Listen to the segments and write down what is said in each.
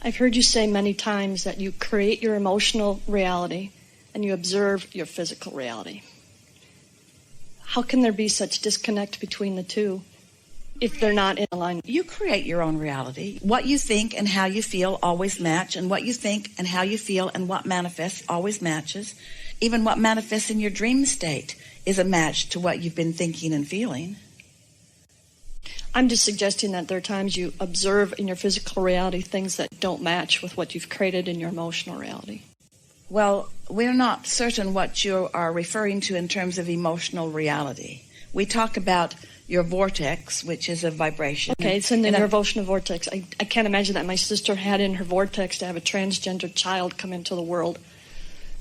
I've heard you say many times that you create your emotional reality and you observe your physical reality. How can there be such disconnect between the two if they're not in alignment? You create your own reality. What you think and how you feel always match, and what you think and how you feel and what manifests always matches. Even what manifests in your dream state is a match to what you've been thinking and feeling. I'm just suggesting that there are times you observe in your physical reality things that don't match with what you've created in your emotional reality. Well, we're not certain what you are referring to in terms of emotional reality. We talk about your vortex, which is a vibration. Okay, it's in your emotional vortex. I can't imagine that my sister had in her vortex to have a transgender child come into the world.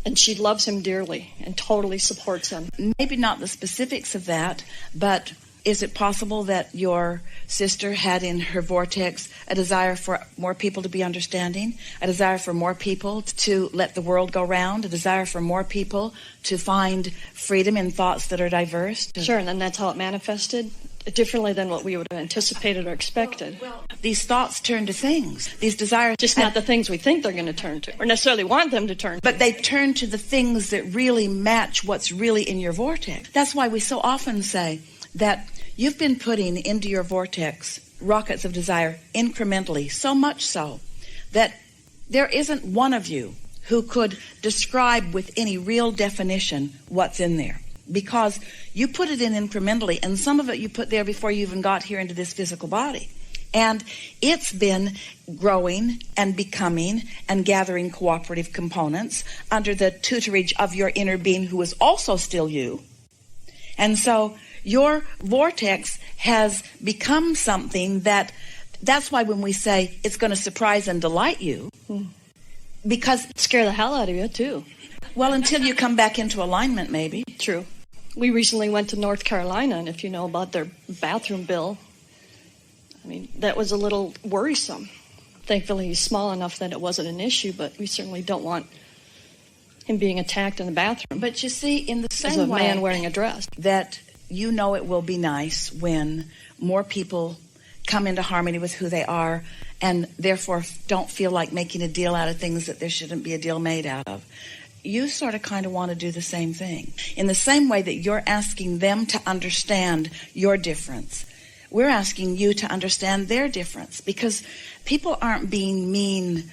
And she loves him dearly and totally supports him. Maybe not the specifics of that, but is it possible that your sister had in her vortex a desire for more people to be understanding, a desire for more people to let the world go round, a desire for more people to find freedom in thoughts that are diverse? Sure, and then that's how it manifested, differently than what we would have anticipated or expected. Well, these thoughts turn to things. These desires... Just not the things we think they're going to turn to, or necessarily want them to turn to. But they turn to the things that really match what's really in your vortex. That's why we so often say that you've been putting into your vortex rockets of desire incrementally, so much so that there isn't one of you who could describe with any real definition what's in there. Because you put it in incrementally, and some of it you put there before you even got here into this physical body. And it's been growing and becoming and gathering cooperative components under the tutorage of your inner being, who is also still you. And so your vortex has become something that's why when we say it's going to surprise and delight you, because... Scare the hell out of you, too. Well, until you come back into alignment, maybe. True. We recently went to North Carolina, and if you know about their bathroom bill, I mean, that was a little worrisome. Thankfully, he's small enough that it wasn't an issue, but we certainly don't want him being attacked in the bathroom. But you see, in the same as a way man wearing a dress, that you know it will be nice when more people come into harmony with who they are and therefore don't feel like making a deal out of things that there shouldn't be a deal made out of. You sort of kind of want to do the same thing. In the same way that you're asking them to understand your difference, we're asking you to understand their difference, because people aren't being mean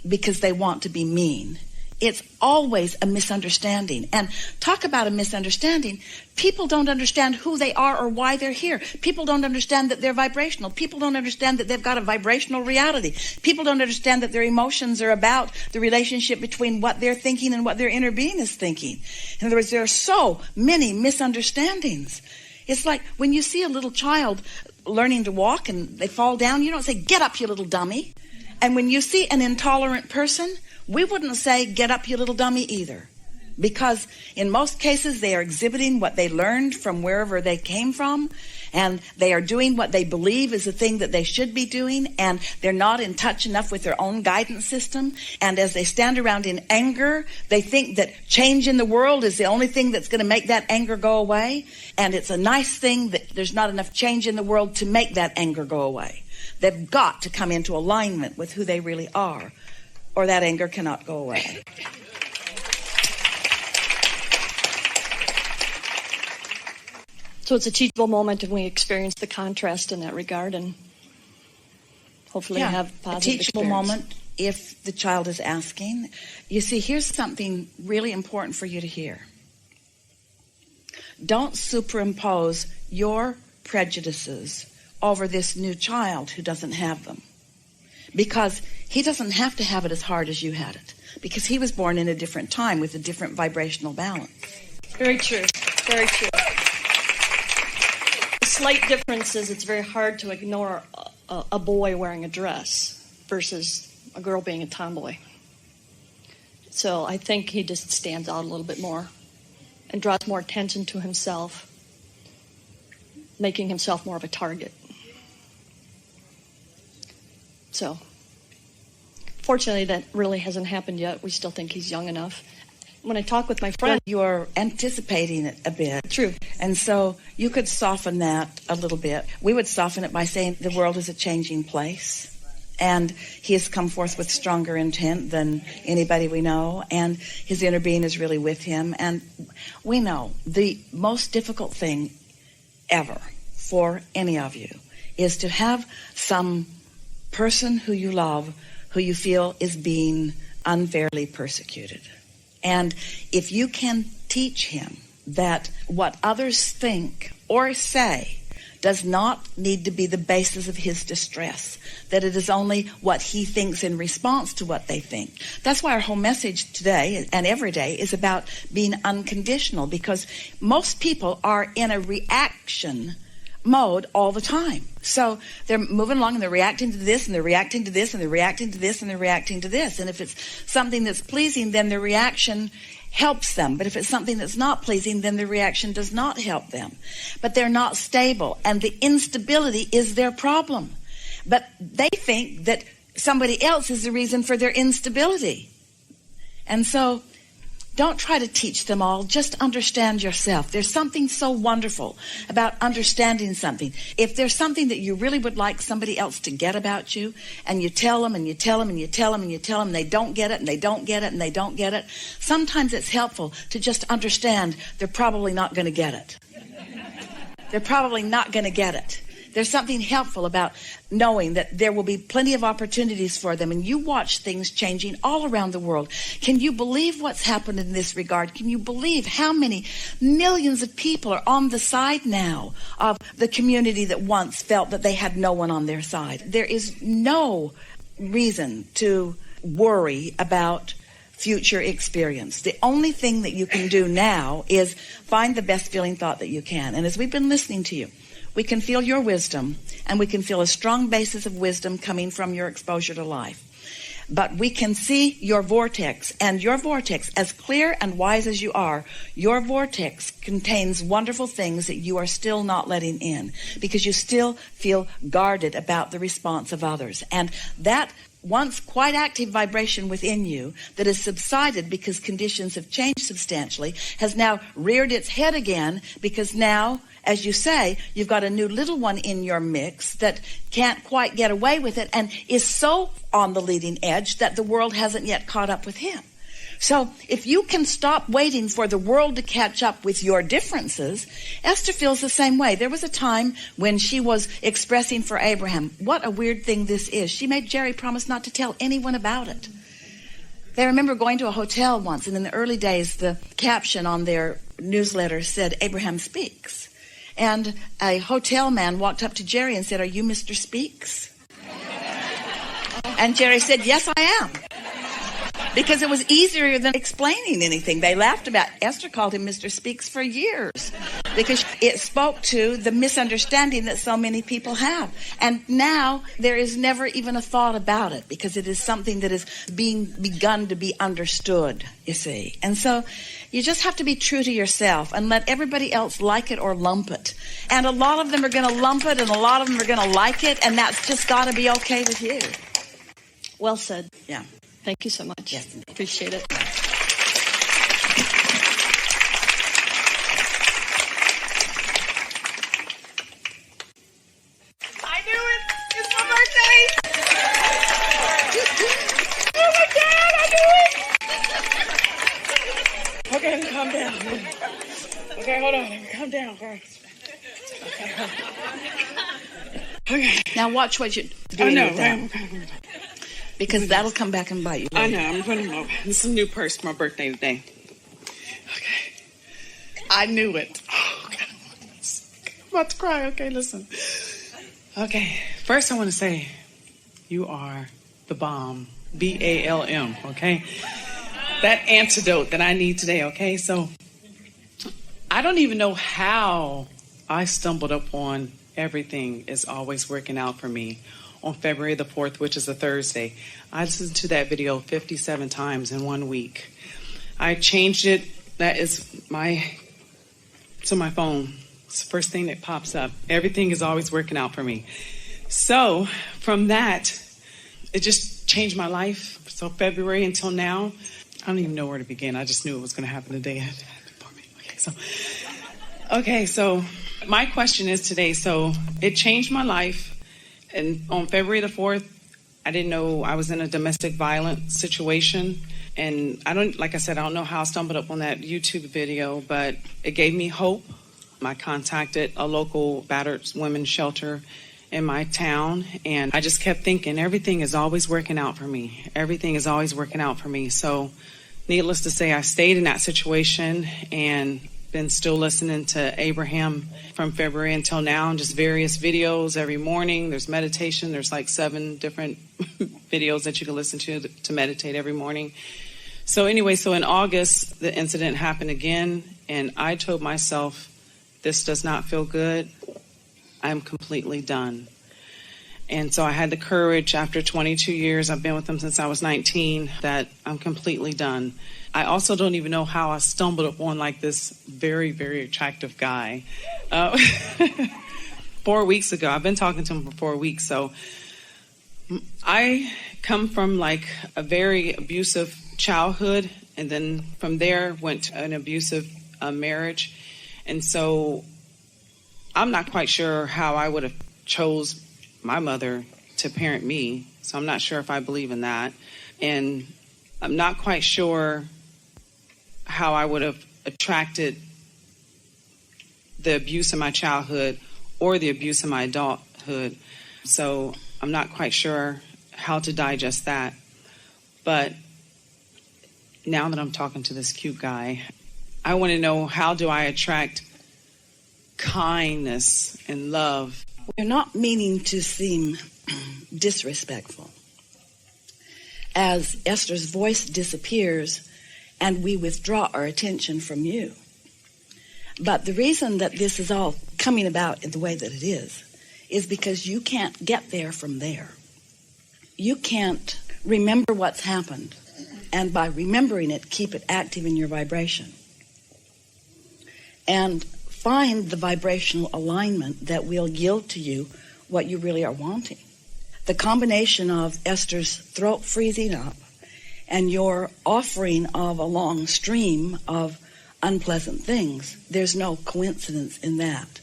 because they want to be mean. It's always a misunderstanding. And talk about a misunderstanding. People don't understand who they are or why they're here. People don't understand that they're vibrational. People don't understand that they've got a vibrational reality. People don't understand that their emotions are about the relationship between what they're thinking and what their inner being is thinking. In other words, there are so many misunderstandings. It's like when you see a little child learning to walk and they fall down, you don't say, "Get up, you little dummy." And when you see an intolerant person, we wouldn't say, "Get up, you little dummy," either. Because in most cases, they are exhibiting what they learned from wherever they came from, and they are doing what they believe is the thing that they should be doing, and they're not in touch enough with their own guidance system. And as they stand around in anger, they think that change in the world is the only thing that's going to make that anger go away. And it's a nice thing that there's not enough change in the world to make that anger go away. They've got to come into alignment with who they really are, or that anger cannot go away. So it's a teachable moment, and we experience the contrast in that regard, and hopefully have positive a teachable experience. moment if the child is asking. You see, here's something really important for you to hear. Don't superimpose your prejudices over this new child who doesn't have them, because he doesn't have to have it as hard as you had it, because he was born in a different time with a different vibrational balance. Very true. Very true. The slight difference is it's very hard to ignore a boy wearing a dress versus a girl being a tomboy. So I think he just stands out a little bit more and draws more attention to himself, making himself more of a target. So, fortunately, that really hasn't happened yet. We still think he's young enough. When I talk with my friend... You're anticipating it a bit. True. And so you could soften that a little bit. We would soften it by saying the world is a changing place. And he has come forth with stronger intent than anybody we know, and his inner being is really with him. And we know the most difficult thing ever for any of you is to have some person who you love, who you feel is being unfairly persecuted. And if you can teach him that what others think or say does not need to be the basis of his distress, that it is only what he thinks in response to what they think. That's why our whole message today and every day is about being unconditional, because most people are in a reaction mode all the time. So they're moving along and they're reacting to this and they're reacting to this and they're reacting to this and they're reacting to this. And if it's something that's pleasing, then the reaction helps them. But if it's something that's not pleasing, then the reaction does not help them. But they're not stable, and the instability is their problem. But they think that somebody else is the reason for their instability. And so don't try to teach them all. Just understand yourself. There's something so wonderful about understanding something. If there's something that you really would like somebody else to get about you, and you tell them and you tell them and you tell them and you tell them, they don't get it and they don't get it and they don't get it, sometimes it's helpful to just understand they're probably not going to get it. They're probably not going to get it. There's something helpful about knowing that there will be plenty of opportunities for them, and you watch things changing all around the world. Can you believe what's happened in this regard? Can you believe how many millions of people are on the side now of the community that once felt that they had no one on their side? There is no reason to worry about future experience. The only thing that you can do now is find the best feeling thought that you can. And as we've been listening to you, we can feel your wisdom, and we can feel a strong basis of wisdom coming from your exposure to life. But we can see your vortex, and your vortex, as clear and wise as you are, your vortex contains wonderful things that you are still not letting in, because you still feel guarded about the response of others. And that once quite active vibration within you that has subsided because conditions have changed substantially has now reared its head again, because now, as you say, you've got a new little one in your mix that can't quite get away with it and is so on the leading edge that the world hasn't yet caught up with him. So if you can stop waiting for the world to catch up with your differences, Esther feels the same way. There was a time when she was expressing for Abraham, what a weird thing this is. She made Jerry promise not to tell anyone about it. They remember going to a hotel once, and in the early days, the caption on their newsletter said, Abraham Speaks. And a hotel man walked up to Jerry and said, are you Mr. Speaks? And Jerry said, yes, I am. Because it was easier than explaining anything. They laughed about Esther called him Mr. Speaks for years, because it spoke to the misunderstanding that so many people have. And now there is never even a thought about it, because it is something that is being begun to be understood, you see. And so you just have to be true to yourself and let everybody else like it or lump it. And a lot of them are going to lump it, and a lot of them are going to like it, and that's just got to be okay with you. Well said. Yeah. Thank you so much. Yes, indeed. Appreciate it. I knew it. It's my birthday. Oh my God, I knew it. Okay, let me calm down. Okay, hold on. Let me calm down. Okay. Now watch what you're I doing know, with that, right? because that'll come back and bite you. I know. I'm putting them over. This is a new purse for my birthday today. Okay. I knew it. Oh, God. I'm about to cry. Okay, listen. Okay. First, I want to say you are the bomb. BALM. Okay. That antidote that I need today. Okay. So I don't even know how I stumbled upon Everything Is Always Working Out for Me on February the 4th, which is a Thursday. I listened to that video 57 times in 1 week. I changed it. That is to my phone. It's the first thing that pops up. Everything is always working out for me. So from that, it just changed my life. So February until now, I don't even know where to begin. I just knew it was going to happen the day it happened for me. Okay, so my question is today, so it changed my life. And on February the 4th, I didn't know I was in a domestic violence situation. And like I said, I don't know how I stumbled up on that YouTube video, but it gave me hope. I contacted a local battered women's shelter in my town, and I just kept thinking, everything is always working out for me. Everything is always working out for me. So needless to say, I stayed in that situation and been still listening to Abraham from February until now, and just various videos every morning. There's meditation. There's like 7 different videos that you can listen to meditate every morning. So anyway, so in August, the incident happened again, and I told myself, this does not feel good. I'm completely done. And so I had the courage after 22 years, I've been with him since I was 19, that I'm completely done. I also don't even know how I stumbled upon like this very, very attractive guy. 4 weeks ago, I've been talking to him for 4 weeks. So I come from like a very abusive childhood, and then from there went to an abusive marriage. And so I'm not quite sure how I would have chose my mother to parent me. So I'm not sure if I believe in that. And I'm not quite sure how I would have attracted the abuse in my childhood or the abuse in my adulthood. So I'm not quite sure how to digest that. But now that I'm talking to this cute guy, I want to know, how do I attract kindness and love? We're not meaning to seem disrespectful. As Esther's voice disappears and we withdraw our attention from you. But the reason that this is all coming about in the way that it is because you can't get there from there. You can't remember what's happened, and by remembering it, keep it active in your vibration. And find the vibrational alignment that will yield to you what you really are wanting. The combination of Esther's throat freezing up and your offering of a long stream of unpleasant things, there's no coincidence in that,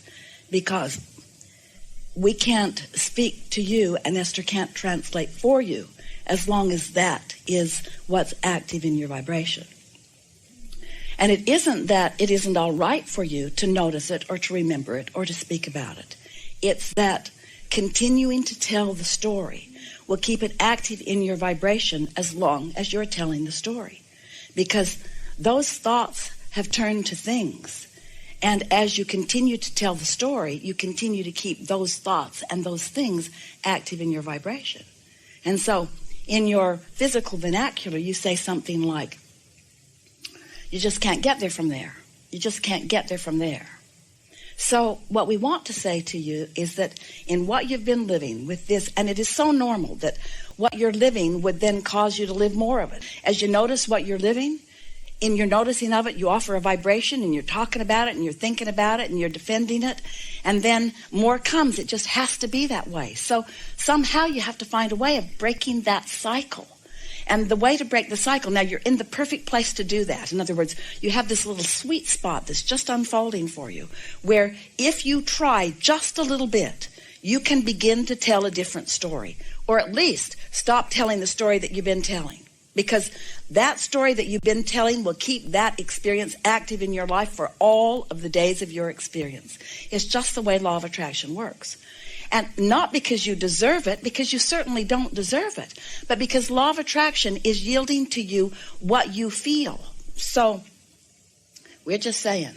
because we can't speak to you and Esther can't translate for you as long as that is what's active in your vibration. And it isn't that it isn't all right for you to notice it or to remember it or to speak about it. It's that continuing to tell the story will keep it active in your vibration as long as you're telling the story. Because those thoughts have turned to things. And as you continue to tell the story, you continue to keep those thoughts and those things active in your vibration. And so in your physical vernacular, you say something like, you just can't get there from there. You just can't get there from there. So what we want to say to you is that in what you've been living with this, and it is so normal that what you're living would then cause you to live more of it. As you notice what you're living, in your noticing of it, you offer a vibration and you're talking about it and you're thinking about it and you're defending it, and then more comes. It just has to be that way. So somehow you have to find a way of breaking that cycle. And the way to break the cycle, now you're in the perfect place to do that. In other words, you have this little sweet spot that's just unfolding for you, where if you try just a little bit, you can begin to tell a different story, or at least stop telling the story that you've been telling. Because that story that you've been telling will keep that experience active in your life for all of the days of your experience. It's just the way law of attraction works. And not because you deserve it, because you certainly don't deserve it, but because law of attraction is yielding to you what you feel. So we're just saying,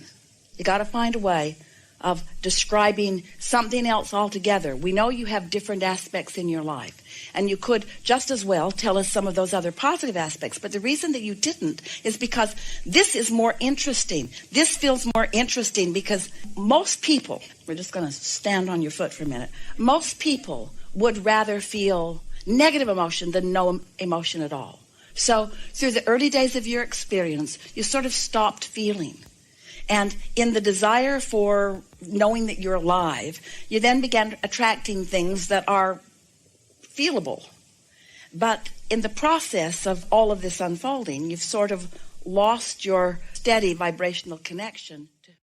you got to find a way of describing something else altogether. We know you have different aspects in your life, and you could just as well tell us some of those other positive aspects. But the reason that you didn't is because this is more interesting. This feels more interesting because most people, we're just going to stand on your foot for a minute, most people would rather feel negative emotion than no emotion at all. So through the early days of your experience, you sort of stopped feeling. And in the desire for knowing that you're alive, you then began attracting things that are feelable. But in the process of all of this unfolding, you've sort of lost your steady vibrational connection